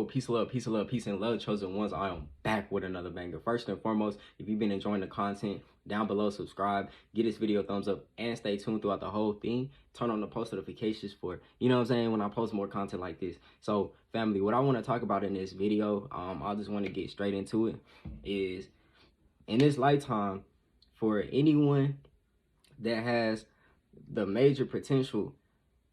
Yo, peace, of love, peace and love, chosen ones. I am back with another banger. First and foremost, if you've been enjoying the content, down below, subscribe, give this video a thumbs up, and stay tuned throughout the whole thing. Turn on the post notifications for, you know what I'm saying, when I post more content like this. So, family, what I want to talk about in this video, I just want to get straight into it, is in this lifetime, for anyone that has the major potential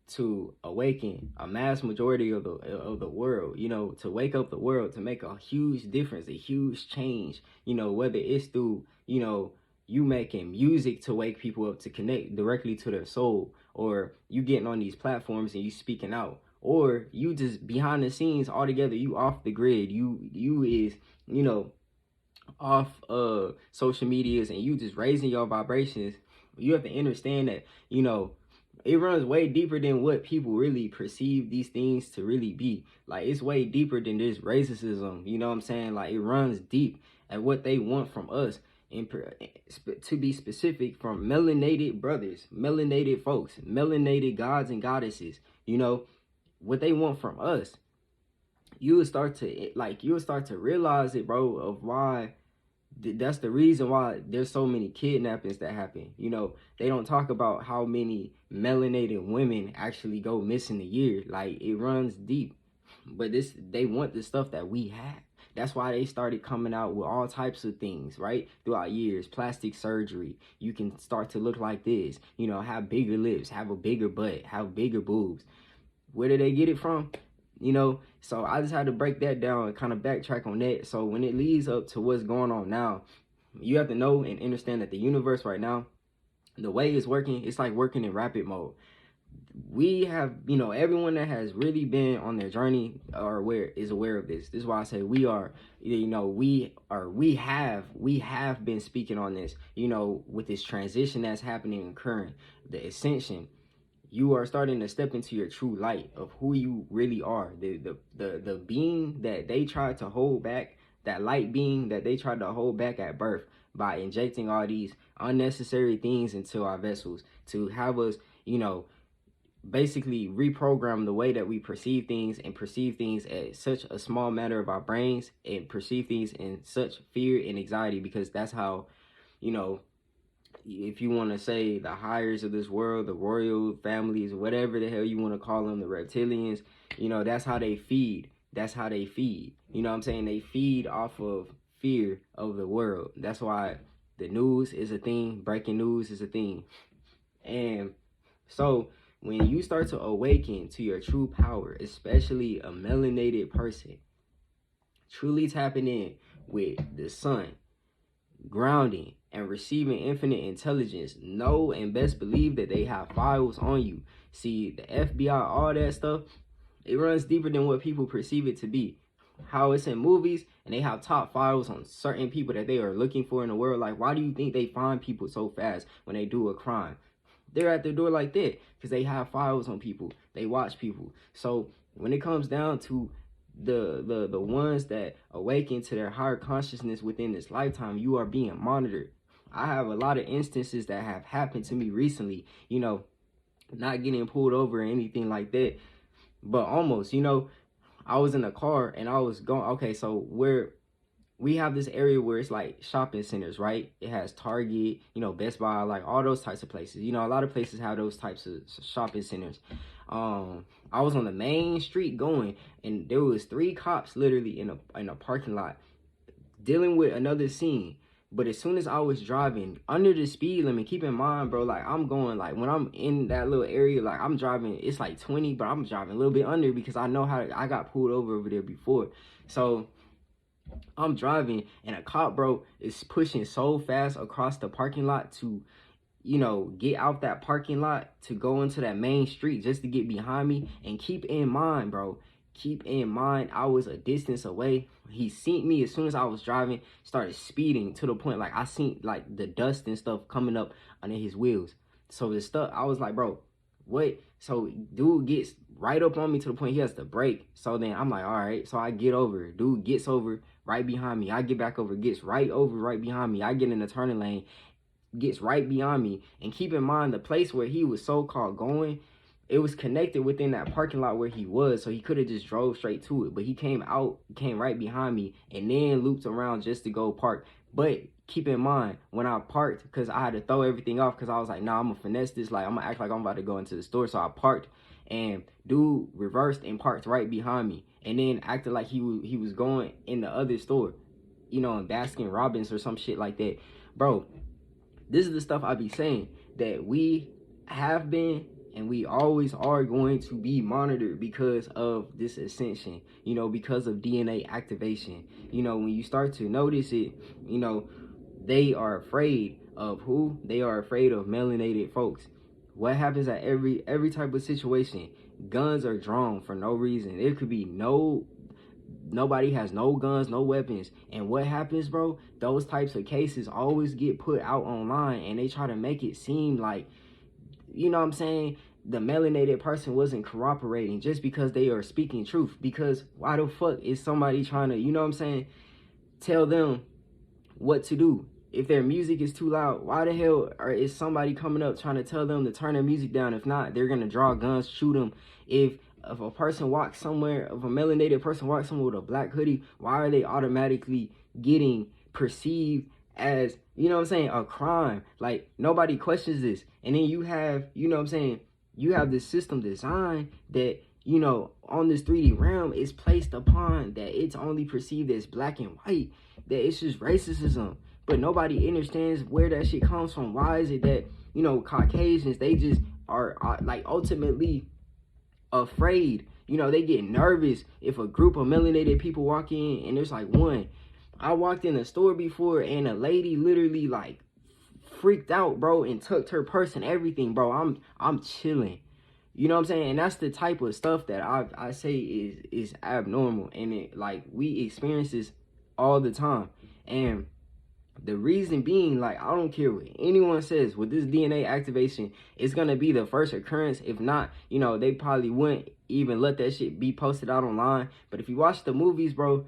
to awaken a mass majority of the world, you know, to wake up the world, to make a huge difference, a huge change, you know, whether it's through, you know, you making music to wake people up to connect directly to their soul, or you getting on these platforms and you speaking out, or you just behind the scenes altogether, you off the grid, you is, you know, off social medias, and you just raising your vibrations. You have to understand that, you know, it runs way deeper than what people really perceive these things to really be. Like, it's way deeper than this racism, you know what I'm saying? Like, it runs deep at what they want from us, and to be specific, from melanated brothers, melanated folks, melanated gods and goddesses, you know, what they want from us. You will start to realize it, bro, of why. That's the reason why there's so many kidnappings that happen. You know, they don't talk about how many melanated women actually go missing a year. Like, it runs deep. But they want the stuff that we have. That's why they started coming out with all types of things, right? Throughout years, plastic surgery. You can start to look like this, you know, have bigger lips, have a bigger butt, have bigger boobs. Where did they get it from? You know, so I just had to break that down and kind of backtrack on that. So when it leads up to what's going on now, you have to know and understand that the universe right now, the way it's working, it's like working in rapid mode. We have, you know, everyone that has really been on their journey is aware of this. This is why I say we are, you know, we have been speaking on this, you know, with this transition that's happening and occurring, the ascension. You are starting to step into your true light of who you really are. The being that they tried to hold back, that light being that they tried to hold back at birth by injecting all these unnecessary things into our vessels to have us, you know, basically reprogram the way that we perceive things, and perceive things at such a small matter of our brains, and perceive things in such fear and anxiety, because that's how, you know, if you want to say the hires of this world, the royal families, whatever the hell you want to call them, the reptilians, you know, that's how they feed. That's how they feed. You know what I'm saying? They feed off of fear of the world. That's why the news is a thing. Breaking news is a thing. And so when you start to awaken to your true power, especially a melanated person, truly tapping in with the sun, grounding, and receiving infinite intelligence, know and best believe that they have files on you. See, the FBI, all that stuff, it runs deeper than what people perceive it to be. How it's in movies, and they have top files on certain people that they are looking for in the world. Like, why do you think they find people so fast when they do a crime? They're at their door like that because they have files on people. They watch people. So when it comes down to the ones that awaken to their higher consciousness within this lifetime, you are being monitored. I have a lot of instances that have happened to me recently, you know, not getting pulled over or anything like that, but almost, you know. I was in a car and I was going, okay, so we have this area where it's like shopping centers, right? It has Target, you know, Best Buy, like all those types of places. You know, a lot of places have those types of shopping centers. I was on the main street going, and there was 3 cops literally in a parking lot dealing with another scene. But as soon as I was driving under the speed limit, keep in mind, bro, like, I'm going, like, when I'm in that little area, like, I'm driving, it's like 20, but I'm driving a little bit under because I know how I got pulled over there before. So I'm driving, and a cop, bro, is pushing so fast across the parking lot to, you know, get out that parking lot to go into that main street just to get behind me. And keep in mind, bro, keep in mind, I was a distance away. He seen me as soon as I was driving, started speeding to the point, like, I seen, like, the dust and stuff coming up under his wheels. So the stuff, I was like, bro, what? So dude gets right up on me to the point he has to brake. So then I'm like, all right. So I get over. Dude gets over right behind me. I get back over, gets right over right behind me. I get in the turning lane, gets right behind me. And keep in mind, the place where he was so-called going, it was connected within that parking lot where he was, so he could have just drove straight to it. But he came right behind me, and then looped around just to go park. But keep in mind, when I parked, because I had to throw everything off, because I was like, nah, I'm gonna finesse this. Like, I'm gonna act like I'm about to go into the store. So I parked, and dude reversed and parked right behind me, and then acted like he was going in the other store, in Baskin Robbins or some shit like that. Bro, this is the stuff I be saying, that we have been and we always are going to be monitored because of this ascension, because of DNA activation. When you start to notice it, they are afraid of who? They are afraid of melanated folks. What happens at every type of situation? Guns are drawn for no reason. There could be nobody has no guns, no weapons. And what happens, bro? Those types of cases always get put out online, and they try to make it seem like, what I'm saying, the melanated person wasn't cooperating just because they are speaking truth. Because why the fuck is somebody trying to, tell them what to do? If their music is too loud, why the hell is somebody coming up trying to tell them to turn their music down? If not, they're going to draw guns, shoot them. If a person walks somewhere, if a melanated person walks somewhere with a black hoodie, why are they automatically getting perceived as, a crime? Like, nobody questions this. And then you have, you have this system design that, on this 3D realm is placed upon that it's only perceived as black and white, that it's just racism. But nobody understands where that shit comes from. Why is it that, Caucasians, they just are like ultimately afraid? They get nervous if a group of melanated people walk in and there's like one. I walked in a store before and a lady literally like freaked out, bro, and tucked her purse and everything, bro. I'm chilling. You know what I'm saying? And that's the type of stuff that I say is abnormal. And it, like, we experience this all the time. And the reason being, like, I don't care what anyone says, with this DNA activation, it's going to be the first occurrence. If not, they probably wouldn't even let that shit be posted out online. But if you watch the movies, bro,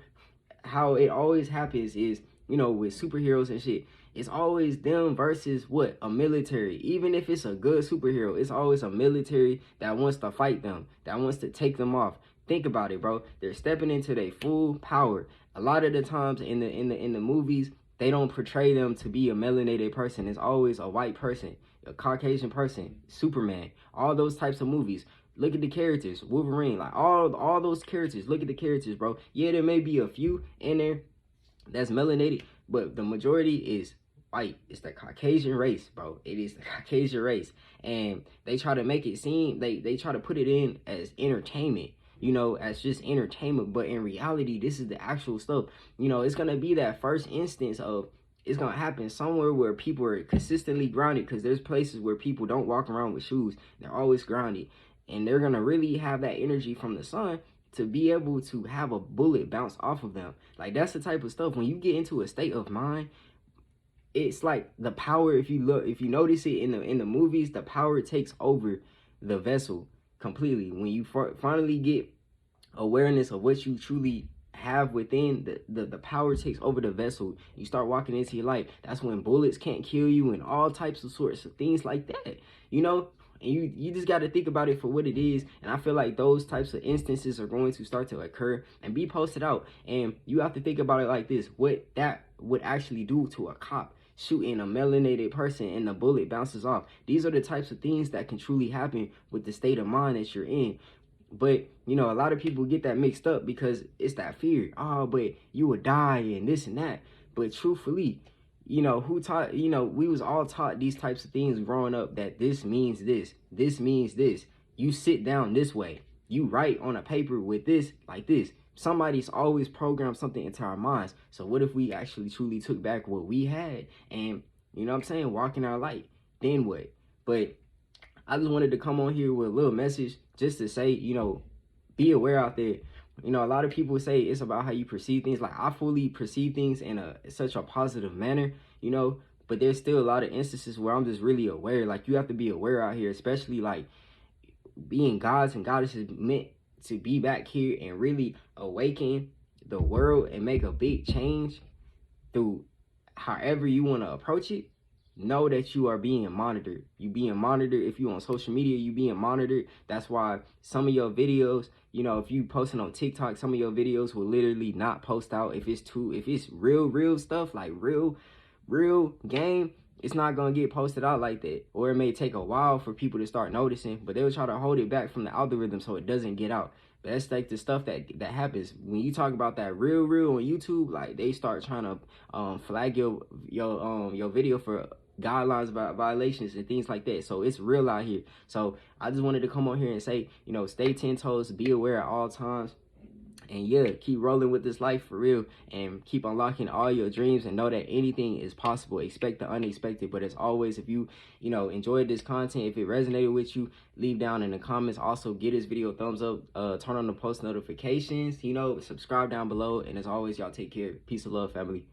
how it always happens is, with superheroes and shit, it's always them versus what? A military. Even if it's a good superhero, it's always a military that wants to fight them, that wants to take them off. Think about it, bro. They're stepping into their full power. A lot of the times in the movies, they don't portray them to be a melanated person. It's always a white person, a Caucasian person, Superman, all those types of movies. Look at the characters, Wolverine, like all those characters. Look at the characters, bro. Yeah, there may be a few in there that's melanated, but the majority is white. It's the Caucasian race, bro. It is the Caucasian race. And they try to make it seem, they try to put it in as entertainment, as just entertainment. But in reality, this is the actual stuff. It's going to be that first instance of, it's going to happen somewhere where people are consistently grounded, because there's places where people don't walk around with shoes. They're always grounded. And they're going to really have that energy from the sun to be able to have a bullet bounce off of them. Like, that's the type of stuff. When you get into a state of mind, it's like the power, if you notice it in the movies, the power takes over the vessel completely. When you finally get awareness of what you truly have within, the power takes over the vessel. You start walking into your life. That's when bullets can't kill you and all types of sorts of things like that, and you just got to think about it for what it is. And I feel like those types of instances are going to start to occur and be posted out. And you have to think about it like this: what that would actually do to a cop shooting a melanated person and the bullet bounces off. These are the types of things that can truly happen with the state of mind that you're in. But, a lot of people get that mixed up because it's that fear. Oh, but you would die and this and that. But truthfully, who taught, we was all taught these types of things growing up, that this means this means this. You sit down this way. You write on a paper with this, like this. Somebody's always programmed something into our minds. So what if we actually truly took back what we had and, walk in our light? Then what? But I just wanted to come on here with a little message just to say, be aware out there. A lot of people say it's about how you perceive things. Like, I fully perceive things in such a positive manner, but there's still a lot of instances where I'm just really aware. Like, you have to be aware out here, especially like being gods and goddesses meant to be back here and really awaken the world and make a big change through however you want to approach it. know that you are being monitored. You being monitored. If you on social media, you being monitored. That's why some of your videos, you know, if you posting on TikTok, some of your videos will literally not post out. If it's real stuff, like real game, it's not gonna get posted out like that. Or it may take a while for people to start noticing, but they'll try to hold it back from the algorithm so it doesn't get out. But that's like the stuff that happens when you talk about that real on YouTube. Like they start trying to flag your video for guidelines about violations and things like that. So it's real out here. So I just wanted to come on here and say, you know, stay 10 toes, be aware at all times. And yeah, keep rolling with this life for real, and keep unlocking all your dreams, and know that anything is possible. Expect the unexpected. But as always, if you enjoyed this content, if it resonated with you, leave down in the comments. Also, give this video a thumbs up, turn on the post notifications, subscribe down below. And as always, y'all take care. Peace and love, family.